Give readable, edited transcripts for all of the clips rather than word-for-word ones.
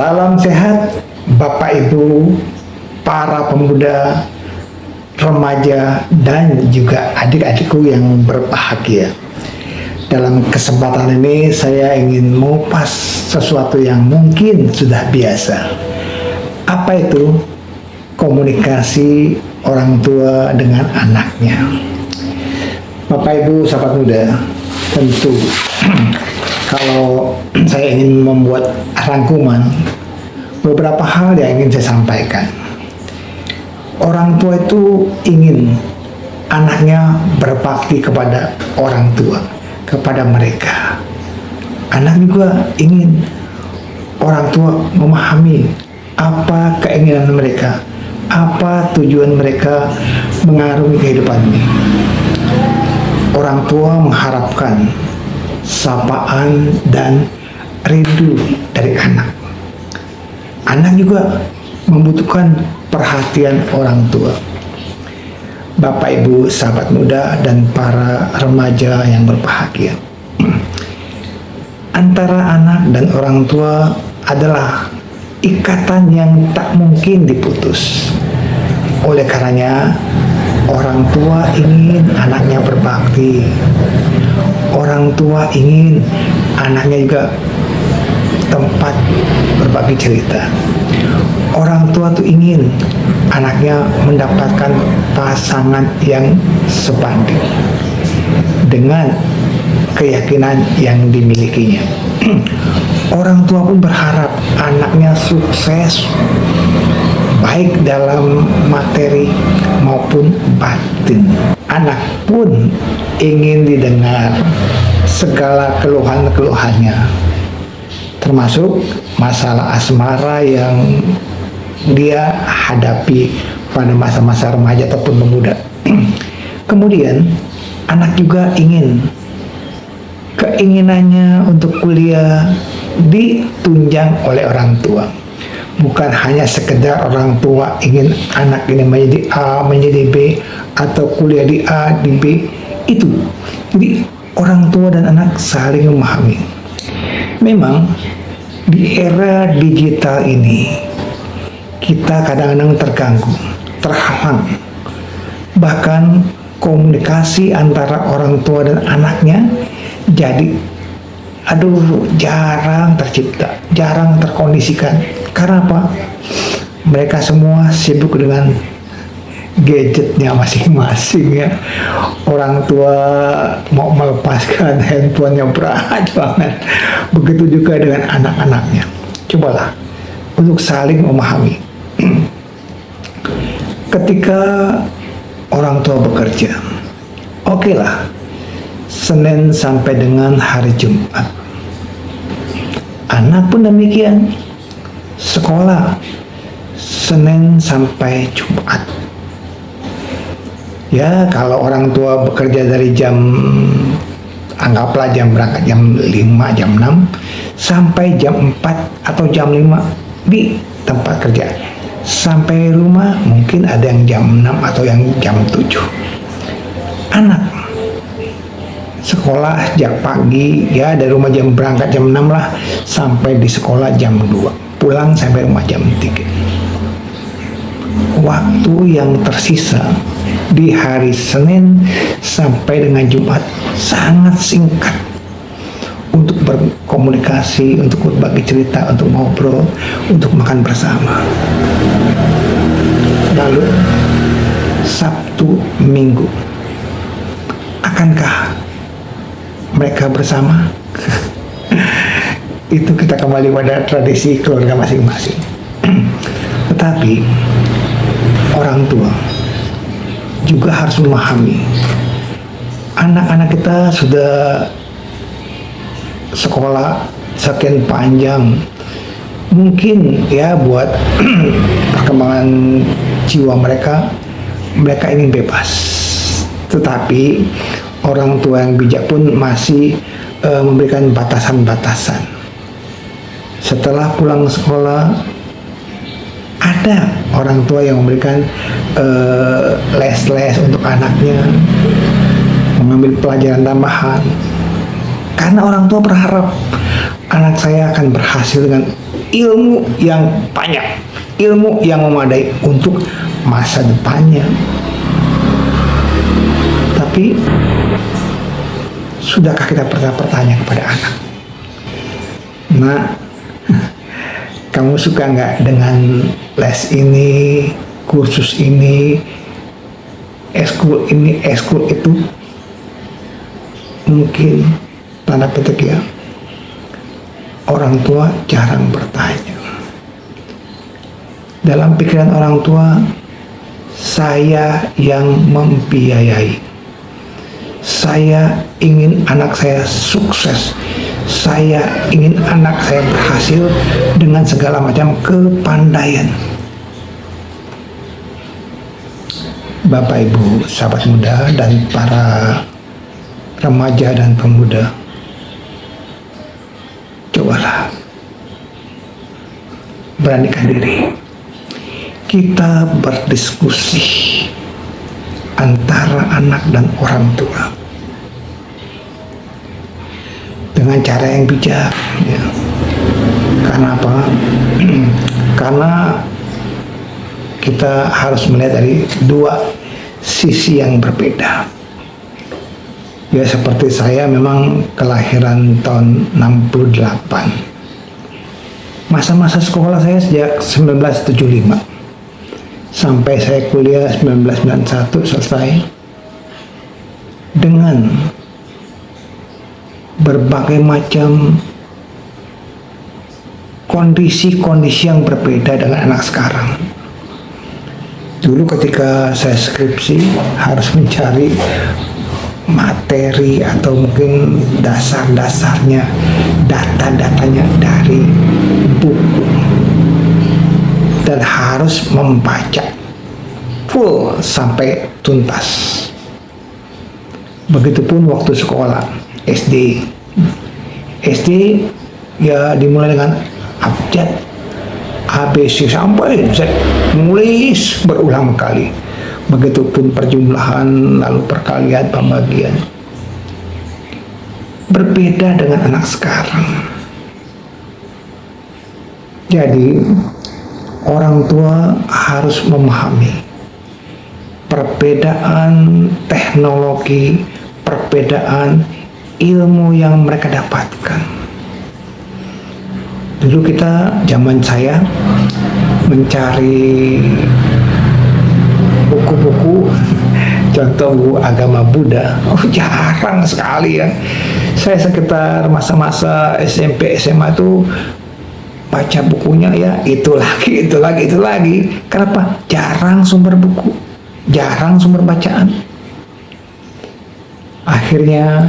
Salam sehat Bapak Ibu, para pemuda, remaja, dan juga adik-adikku yang berbahagia. Dalam kesempatan ini saya ingin mengupas sesuatu yang mungkin sudah biasa. Apa itu? Komunikasi orang tua dengan anaknya. Bapak Ibu, sahabat muda, tentu kalau saya ingin membuat rangkuman, beberapa hal yang ingin saya sampaikan. Orang tua itu ingin anaknya berbakti kepada orang tua, kepada mereka. Anak juga ingin orang tua memahami apa keinginan mereka, apa tujuan mereka mengarungi kehidupan ini. Orang tua mengharapkan sapaan dan rindu dari anak. Anak juga membutuhkan perhatian orang tua. Bapak Ibu, sahabat muda, dan para remaja yang berbahagia. Antara anak dan orang tua adalah ikatan yang tak mungkin diputus. Oleh karenanya, orang tua ingin anaknya berbakti. Orang tua ingin anaknya juga tempat berbagi cerita. Orang tua tuh ingin anaknya mendapatkan pasangan yang sebanding dengan keyakinan yang dimilikinya. Orang tua pun berharap anaknya sukses baik dalam materi maupun batin. Anak pun ingin didengar segala keluhan-keluhannya, termasuk masalah asmara yang dia hadapi pada masa-masa remaja ataupun pemuda. Kemudian anak juga ingin keinginannya untuk kuliah ditunjang oleh orang tua. Bukan hanya sekedar orang tua ingin anak ini menjadi A, menjadi B, atau kuliah di A, di B. Itu. Jadi orang tua dan anak saling memahami. Memang di era digital ini kita kadang-kadang terganggu, terhalang. Bahkan komunikasi antara orang tua dan anaknya jadi jarang tercipta, jarang terkondisikan. Karena apa? Mereka semua sibuk dengan gadgetnya masing-masing ya. Orang tua mau melepaskan handphonenya berat banget. Begitu juga dengan anak-anaknya. Cobalah untuk saling memahami. Ketika orang tua bekerja, oke lah, Senin sampai dengan hari Jumat. Anak pun demikian, sekolah Senin sampai Jumat. Ya, kalau orang tua bekerja dari anggaplah jam berangkat jam 5, jam 6 sampai jam 4 atau jam 5 di tempat kerja. Sampai rumah mungkin ada yang jam 6 atau yang jam 7. Anak sekolah sejak pagi, ya dari rumah jam berangkat jam 6 lah, sampai di sekolah jam 2, pulang sampai rumah jam 3. Waktu yang tersisa di hari Senin sampai dengan Jumat sangat singkat untuk berkomunikasi, untuk berbagi cerita, untuk ngobrol, untuk makan bersama. Lalu Sabtu Minggu, akankah mereka bersama? Itu kita kembali pada tradisi keluarga masing-masing. Tetapi orang tua juga harus memahami anak-anak kita sudah sekolah sekian panjang, mungkin ya buat perkembangan jiwa mereka ingin bebas. Tetapi orang tua yang bijak pun masih memberikan batasan-batasan. Setelah pulang sekolah, ada orang tua yang memberikan les-les untuk anaknya, mengambil pelajaran tambahan. Karena orang tua berharap anak saya akan berhasil dengan ilmu yang banyak, ilmu yang memadai untuk masa depannya. Tapi sudahkah kita pernah bertanya kepada anak, "Nak, kamu suka nggak dengan les ini, kursus ini, eskul ini, eskul itu?" Mungkin tanda petik ya, orang tua jarang bertanya. Dalam pikiran orang tua, saya yang membiayai, saya ingin anak saya sukses, saya ingin anak saya berhasil dengan segala macam kepandaian. Bapak Ibu, sahabat muda dan para remaja dan pemuda, cobalah beranikan diri kita berdiskusi antara anak dan orang tua dengan cara yang bijak ya. Karena apa? Karena kita harus melihat dari dua sisi yang berbeda. Ya, seperti saya memang kelahiran tahun 68. Masa-masa sekolah saya sejak 1975 sampai saya kuliah 1991 selesai dengan berbagai macam kondisi-kondisi yang berbeda dengan anak sekarang. Dulu ketika saya skripsi harus mencari materi atau mungkin dasar-dasarnya, data-datanya dari buku, dan harus membaca full sampai tuntas. Begitupun waktu sekolah SD. SD ya dimulai dengan abjad, ABC sampai Z, menulis berulang kali. Begitupun perjumlahan, lalu perkalian, pembagian. Berbeda dengan anak sekarang. Jadi orang tua harus memahami perbedaan teknologi, perbedaan ilmu yang mereka dapatkan. Dulu kita, zaman saya, mencari buku-buku contoh buku agama Buddha, jarang sekali ya. Saya sekitar masa-masa SMP SMA itu baca bukunya ya itu lagi. Kenapa? Jarang sumber buku, jarang sumber bacaan. Akhirnya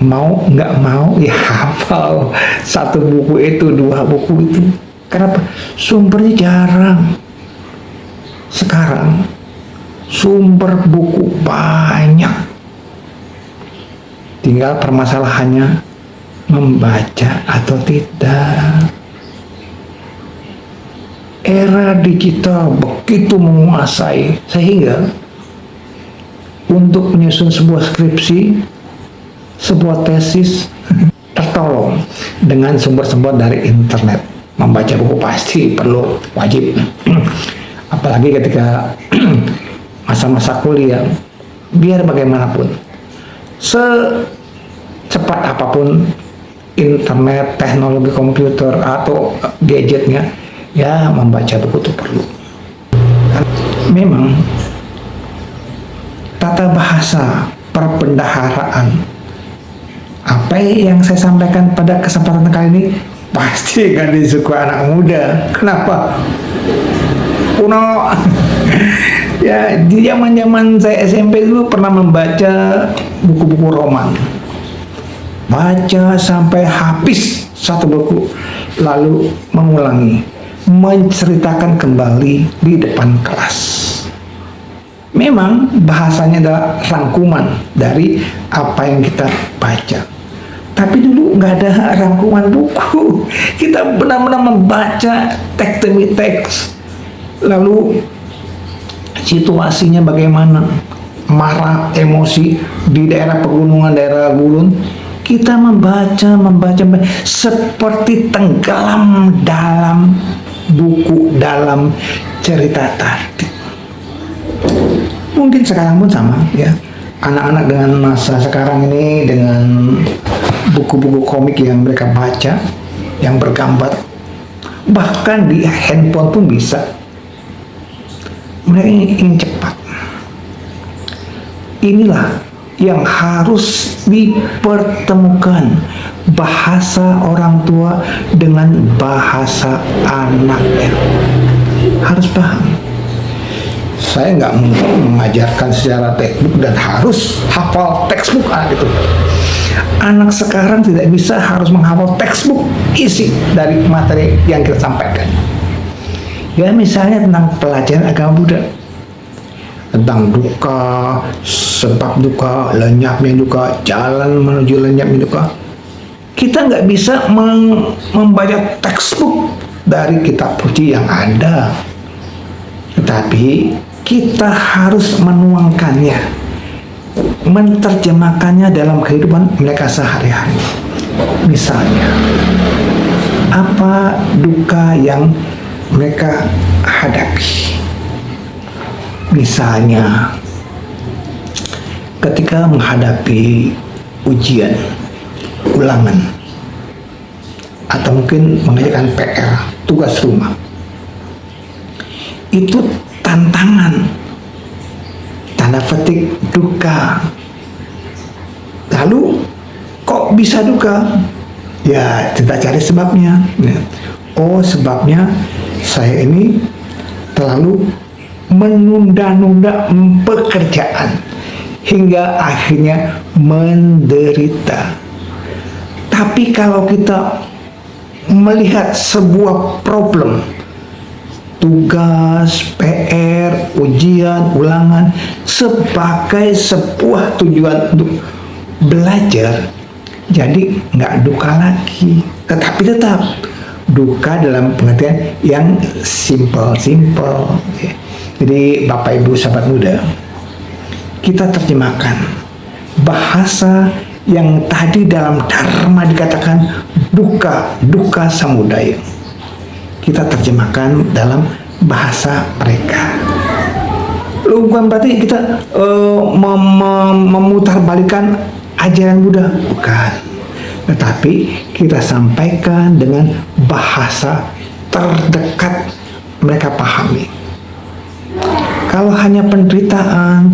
mau nggak mau ya hafal satu buku itu, dua buku itu. Kenapa? Sumbernya jarang. Sekarang sumber buku banyak, tinggal permasalahannya membaca atau tidak. Era digital begitu menguasai sehingga untuk menyusun sebuah skripsi, sebuah tesis tertolong dengan sumber-sumber dari internet. Membaca buku pasti perlu, wajib. Apalagi ketika masa-masa kuliah, biar bagaimanapun, secepat apapun internet, teknologi komputer atau gadgetnya, ya membaca buku itu perlu. Memang tata bahasa perbendaharaan apa yang saya sampaikan pada kesempatan kali ini pasti akan disukai anak muda. Kenapa? Kuno. Ya, di zaman saya SMP dulu pernah membaca buku-buku roman, baca sampai habis satu buku, lalu mengulangi, menceritakan kembali di depan kelas. Memang bahasanya adalah rangkuman dari apa yang kita baca. Tapi dulu nggak ada rangkuman buku. Kita benar-benar membaca teks demi teks. Lalu situasinya bagaimana, marah, emosi di daerah pegunungan, daerah gurun, Kita membaca seperti tenggelam dalam buku, dalam cerita tadi. Mungkin sekarang pun sama ya. Anak-anak dengan masa sekarang ini, dengan buku-buku komik yang mereka baca, yang bergambar, bahkan di handphone pun bisa. Mereka ingin cepat. Inilah yang harus dipertemukan, bahasa orang tua dengan bahasa anaknya. Harus paham. Saya nggak mengajarkan secara textbook dan harus hafal textbook anak itu. Anak sekarang tidak bisa harus menghafal textbook isi dari materi yang kita sampaikan. Ya, misalnya tentang pelajaran agama Buddha, tentang duka, sebab duka, lenyapnya duka, jalan menuju lenyapnya duka. Kita nggak bisa membaca textbook dari kitab suci yang ada, tetapi kita harus menuangkannya, menerjemahkannya dalam kehidupan mereka sehari-hari. Misalnya, apa duka yang mereka hadapi? Misalnya, ketika menghadapi ujian, ulangan, atau mungkin mengerjakan PR, tugas rumah, itu tantangan, tanda petik duka. Lalu kok bisa duka? Ya, kita cari sebabnya. Oh, sebabnya saya ini terlalu menunda-nunda pekerjaan hingga akhirnya menderita. Tapi kalau kita melihat sebuah problem, tugas, PR, ujian, ulangan sebagai sebuah tujuan untuk belajar, jadi nggak duka lagi, tetapi tetap duka dalam pengertian yang simple. Jadi Bapak Ibu sahabat muda, kita terjemahkan bahasa yang tadi dalam Dharma dikatakan duka samudaya. Kita terjemahkan dalam bahasa mereka. Bukan berarti kita memutarbalikan ajaran Buddha, bukan. Tetapi kita sampaikan dengan bahasa terdekat mereka pahami. Kalau hanya penderitaan,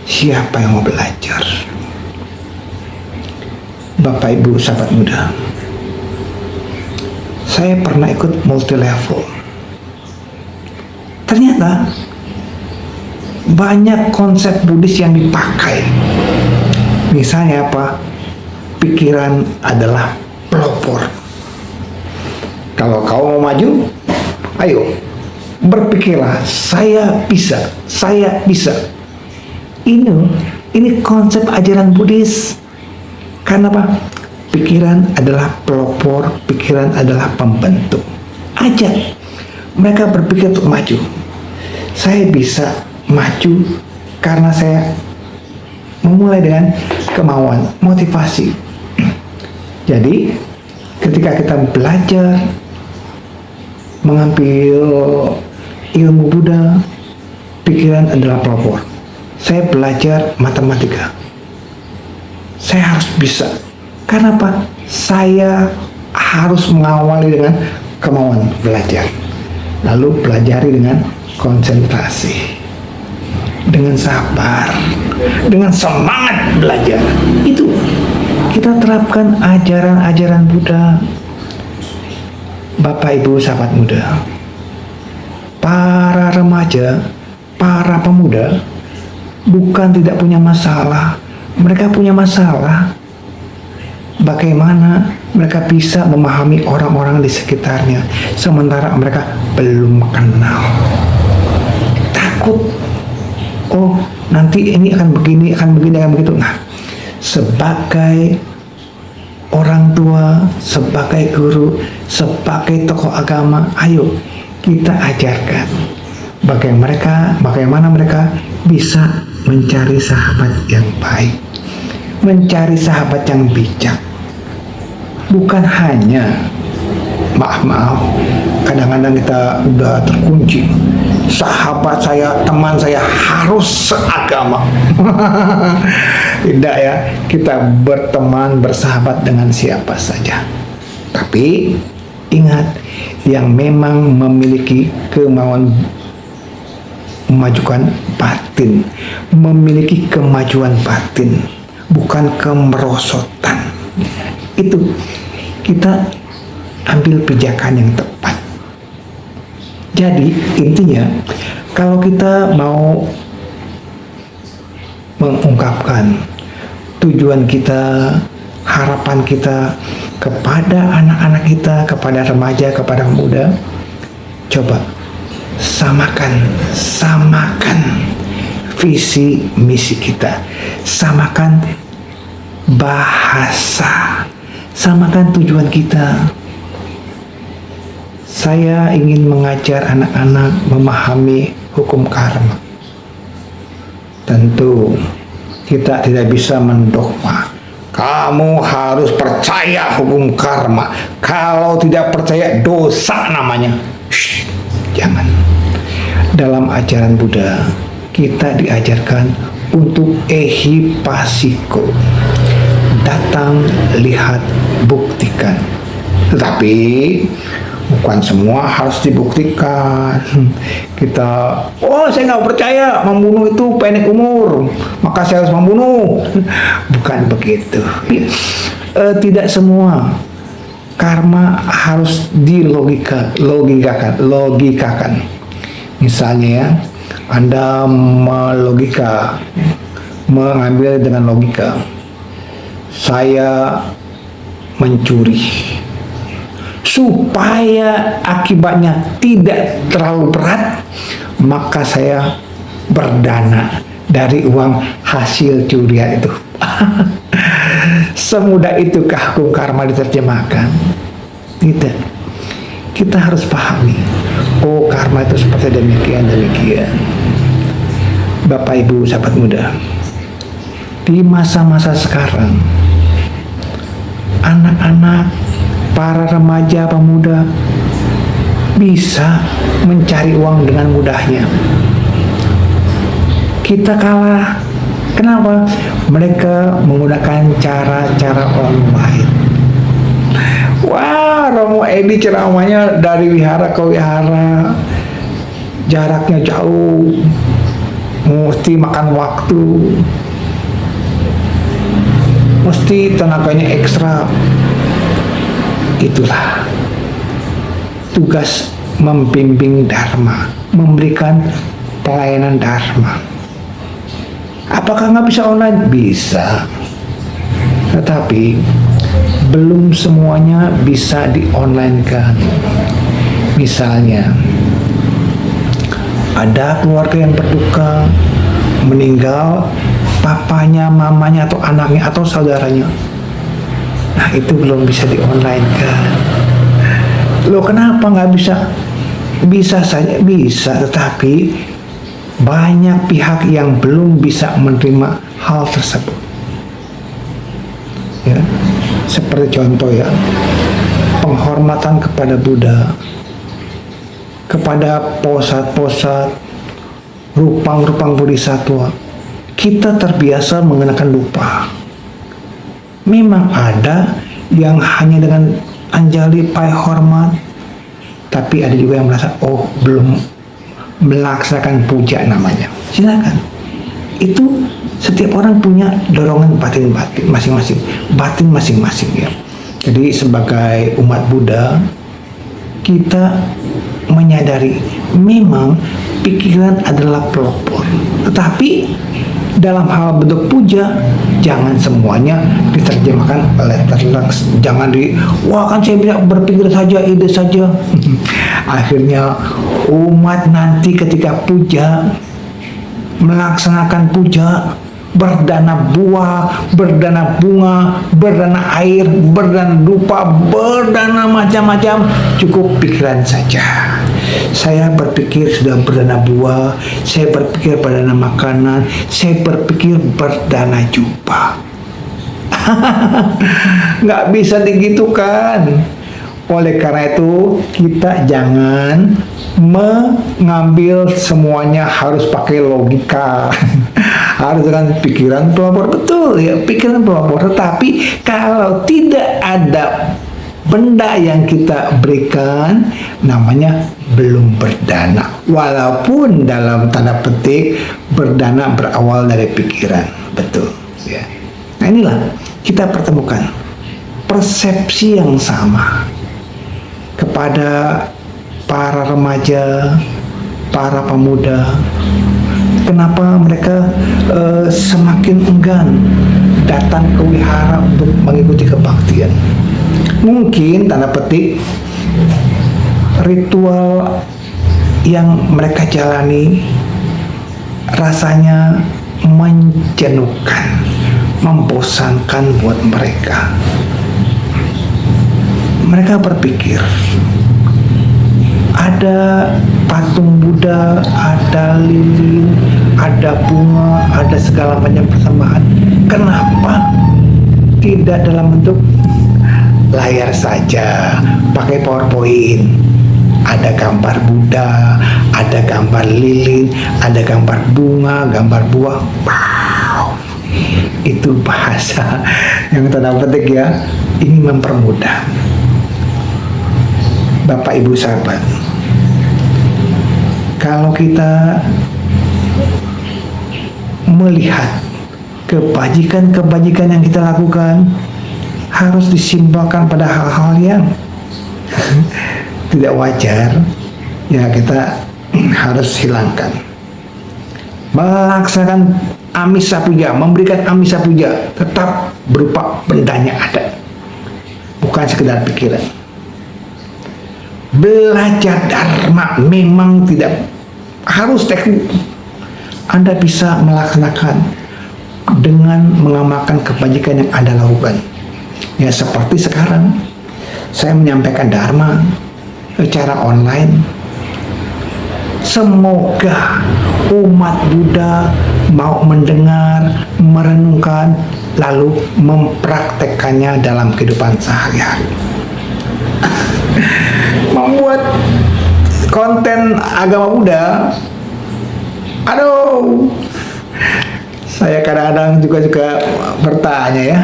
siapa yang mau belajar? Bapak Ibu sahabat muda, saya pernah ikut multi level. Ternyata banyak konsep Buddhis yang dipakai. Misalnya apa? Pikiran adalah pelopor. Kalau kau mau maju, ayo berpikirlah, saya bisa. Ini konsep ajaran Buddhis. Karena apa? Pikiran adalah pelopor, pikiran adalah pembentuk. Ajak mereka berpikir untuk maju. Saya bisa maju karena saya memulai dengan kemauan, motivasi. Jadi ketika kita belajar mengambil ilmu Buddha, pikiran adalah pelopor. Saya belajar matematika, saya harus bisa. Karena apa? Saya harus mengawali dengan kemauan belajar, lalu pelajari dengan konsentrasi, dengan sabar, dengan semangat belajar. Itu kita terapkan ajaran-ajaran Buddha. Bapak Ibu sahabat muda, para remaja, para pemuda bukan tidak punya masalah, mereka punya masalah. Bagaimana mereka bisa memahami orang-orang di sekitarnya sementara mereka belum kenal. Takut, oh nanti ini akan begini, akan begitu. Nah, sebagai orang tua, sebagai guru, sebagai tokoh agama, ayo kita ajarkan bagaimana mereka bisa mencari sahabat yang baik, mencari sahabat yang bijak. Bukan hanya, maaf, kadang-kadang kita udah terkunci, sahabat saya, teman saya harus seagama. Tidak ya, kita berteman, bersahabat dengan siapa saja. Tapi ingat, yang memang memiliki kemauan memajukan batin, memiliki kemajuan batin, bukan kemerosotan. Itu kita ambil pijakan yang tepat. Jadi intinya, kalau kita mau mengungkapkan tujuan kita, harapan kita kepada anak-anak kita, kepada remaja, kepada muda, coba samakan visi misi kita, samakan bahasa, samakan tujuan kita. Saya ingin mengajar anak-anak memahami hukum karma. Tentu kita tidak bisa mendogma, kamu harus percaya hukum karma, kalau tidak percaya dosa namanya. Jangan. Dalam ajaran Buddha, kita diajarkan untuk ehipasiko, datang, lihat, buktikan. Tetapi bukan semua harus dibuktikan. Kita, saya nggak percaya, membunuh itu pendek umur, maka saya harus membunuh. Bukan begitu. Tidak semua karma harus dilogikakan. Misalnya ya, Anda mengambil dengan logika, saya mencuri supaya akibatnya tidak terlalu berat, maka saya berdana dari uang hasil curian itu. Semudah itukah hukum karma diterjemahkan? Tidak. Kita harus pahami, karma itu seperti demikian. Bapak Ibu sahabat muda, di masa-masa sekarang, anak-anak, para remaja, pemuda bisa mencari uang dengan mudahnya. Kita kalah. Kenapa? Mereka menggunakan cara-cara online. Wah, Romo Edi ceramahnya dari wihara ke wihara, jaraknya jauh, mesti makan waktu, mesti tenaganya ekstra. Itulah tugas membimbing dharma, memberikan pelayanan dharma. Apakah nggak bisa online? Bisa, tetapi belum semuanya bisa di-online-kan. Misalnya, ada keluarga yang berduka, meninggal papanya, mamanya, atau anaknya, atau saudaranya. Nah, itu belum bisa di-online-kan. Loh, kenapa nggak bisa? Bisa saja, bisa, tetapi banyak pihak yang belum bisa menerima hal tersebut. Ya, seperti contoh ya, penghormatan kepada Buddha, kepada posat-posat, rupang-rupang bodhisattva, kita terbiasa mengenakan dupa. Memang ada yang hanya dengan anjali pai hormat, tapi ada juga yang merasa belum melaksanakan puja namanya. Silakan. Itu setiap orang punya dorongan batin masing-masing, batin masing-masing ya. Jadi sebagai umat Buddha, kita menyadari memang pikiran adalah pelopor, tetapi dalam hal bentuk puja jangan semuanya diterjemahkan letterless. Jangan kan saya bisa berpikir saja, ide saja. Akhirnya umat nanti ketika puja, melaksanakan puja, berdana buah, berdana bunga, berdana air, berdana dupa, berdana macam-macam, cukup pikiran saja. Saya berpikir sudah berdana buah, saya berpikir berdana makanan, saya berpikir berdana jubah. Nggak bisa digitukan. Oleh karena itu, kita jangan mengambil semuanya harus pakai logika. Harus dengan pikiran pelopor, betul ya, pikiran pelopor. Tetapi kalau tidak ada benda yang kita berikan, namanya belum berdana. Walaupun dalam tanda petik berdana berawal dari pikiran, betul ya. Nah, inilah kita pertemukan persepsi yang sama kepada para remaja, para pemuda. Kenapa mereka semakin enggan datang ke wihara untuk mengikuti kebaktian? Mungkin tanda petik ritual yang mereka jalani rasanya menjenuhkan, membosankan buat mereka. Mereka berpikir ada patung Buddha, ada lilin, ada bunga, ada segala macam persembahan. Kenapa tidak dalam bentuk layar saja, pakai PowerPoint? Ada gambar Buddha, ada gambar lilin, ada gambar bunga, gambar buah. Wow, itu bahasa yang tanda petik ya, ini mempermudah. Bapak Ibu sahabat, kalau kita melihat kebajikan-kebajikan yang kita lakukan harus disimbolkan pada hal-hal yang tidak wajar, ya kita harus hilangkan. Melaksanakan amisa puja, memberikan amisa puja tetap berupa bendanya ada, bukan sekedar pikiran. Belajar dharma memang tidak harus teknik. Anda bisa melaksanakan dengan mengamalkan kebajikan yang Anda lakukan. Ya, seperti sekarang saya menyampaikan dharma secara online. Semoga umat Buddha mau mendengar, merenungkan, lalu mempraktekkannya dalam kehidupan sehari-hari. Membuat konten agama Buddha, aduh, saya kadang-kadang juga bertanya ya,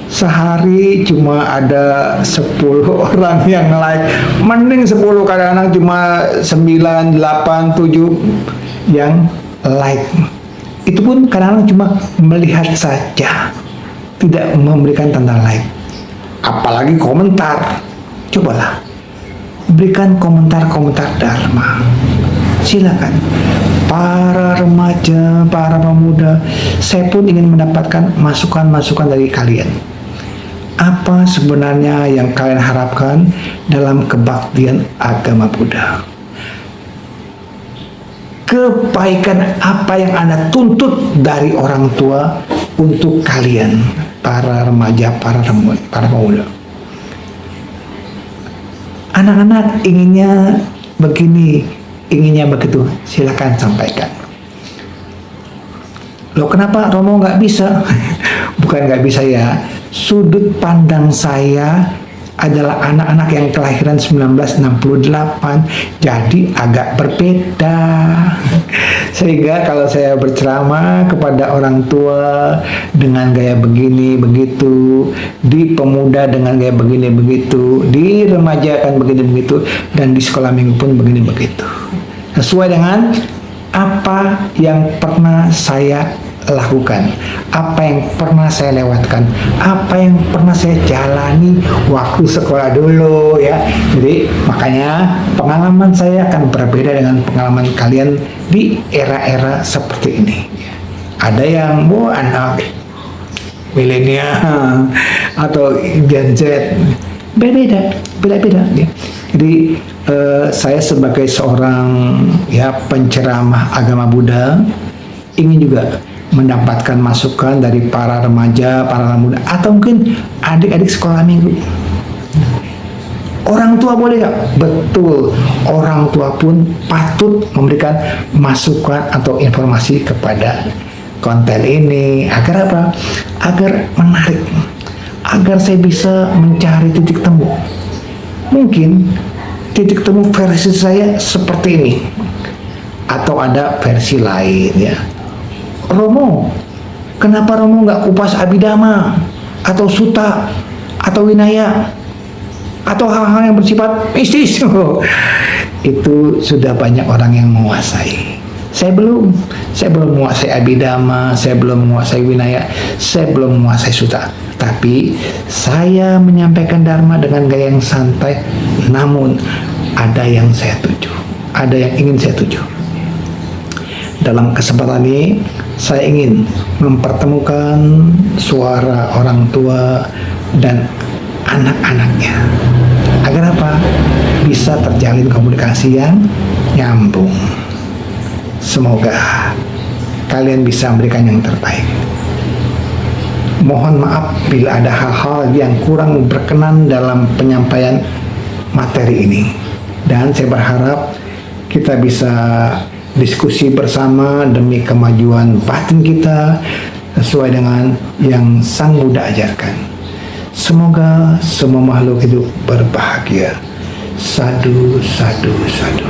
sehari cuma ada 10 orang yang like, mending 10, kadang-kadang cuma 9, 8, 7 yang like. Itu pun kadang-kadang cuma melihat saja, tidak memberikan tanda like. Apalagi komentar. Cobalah berikan komentar-komentar dharma. Silakan para remaja, para pemuda, saya pun ingin mendapatkan masukan-masukan dari kalian. Apa sebenarnya yang kalian harapkan dalam kebaktian agama Buddha? Kebaikan apa yang Anda tuntut dari orang tua untuk kalian, para remaja, para pemuda? Anak-anak inginnya begini, inginnya begitu, silakan sampaikan. Loh, kenapa Romo nggak bisa? Bukan nggak bisa ya, sudut pandang saya adalah anak-anak yang kelahiran 1968, jadi agak berbeda. Sehingga kalau saya berceramah kepada orang tua dengan gaya begini begitu, di pemuda dengan gaya begini begitu, di remaja kan begini begitu, dan di sekolah minggu pun begini begitu, sesuai dengan apa yang pernah saya lakukan, apa yang pernah saya lewatkan, apa yang pernah saya jalani waktu sekolah dulu ya. Jadi makanya pengalaman saya akan berbeda dengan pengalaman kalian di era-era seperti ini. Ada yang anak milenial atau Gen Z, beda-beda ya. Jadi saya sebagai seorang ya penceramah agama Buddha ingin juga mendapatkan masukan dari para remaja, para pemuda, atau mungkin adik-adik sekolah minggu. Orang tua boleh nggak? Betul, orang tua pun patut memberikan masukan atau informasi kepada konten ini. Agar apa? Agar menarik, agar saya bisa mencari titik temu. Mungkin titik temu versi saya seperti ini, atau ada versi lain ya. Romo, kenapa Romo nggak kupas abidama atau suta atau winaya atau hal-hal yang bersifat mistis? Itu sudah banyak orang yang menguasai. Saya belum menguasai abidama, saya belum menguasai winaya, saya belum menguasai suta. Tapi saya menyampaikan dharma dengan gaya yang santai, namun ada yang saya tuju, ada yang ingin saya tuju. Dalam kesempatan ini, saya ingin mempertemukan suara orang tua dan anak-anaknya. Agar apa? Bisa terjalin komunikasi yang nyambung. Semoga kalian bisa memberikan yang terbaik. Mohon maaf bila ada hal-hal yang kurang berkenan dalam penyampaian materi ini. Dan saya berharap kita bisa diskusi bersama demi kemajuan batin kita sesuai dengan yang Sang Buddha ajarkan. Semoga semua makhluk hidup berbahagia. Sadu, sadu, sadu.